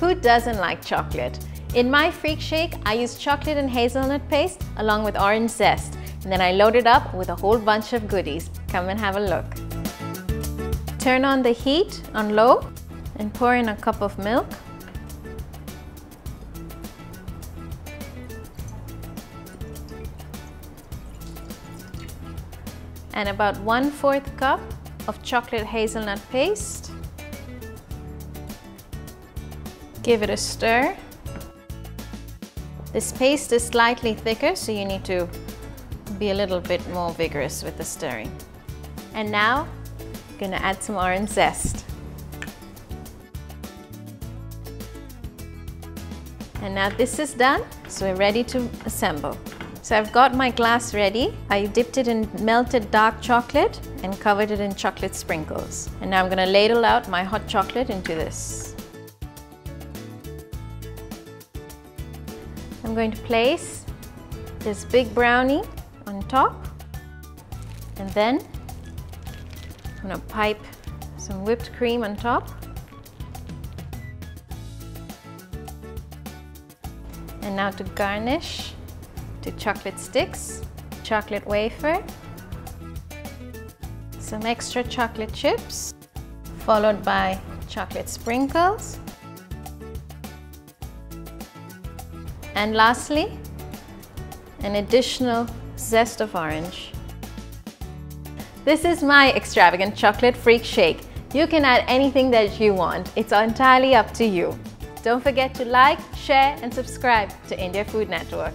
Who doesn't like chocolate? In my freak shake, I use chocolate and hazelnut paste along with orange zest. And then I load it up with a whole bunch of goodies. Come and have a look. Turn on the heat on low and pour in a cup of milk. And about 1/4 cup of chocolate hazelnut paste. Give it a stir. This paste is slightly thicker, so you need to be a little bit more vigorous with the stirring. And now, I'm gonna add some orange zest. And now this is done, so we're ready to assemble. So I've got my glass ready. I dipped it in melted dark chocolate and covered it in chocolate sprinkles. And now I'm gonna ladle out my hot chocolate into this. I'm going to place this big brownie on top, and then I'm gonna pipe some whipped cream on top. And now to garnish, 2 chocolate sticks, chocolate wafer, some extra chocolate chips, followed by chocolate sprinkles, and lastly, an additional zest of orange. This is my extravagant chocolate freak shake. You can add anything that you want. It's entirely up to you. Don't forget to like, share, and subscribe to India Food Network.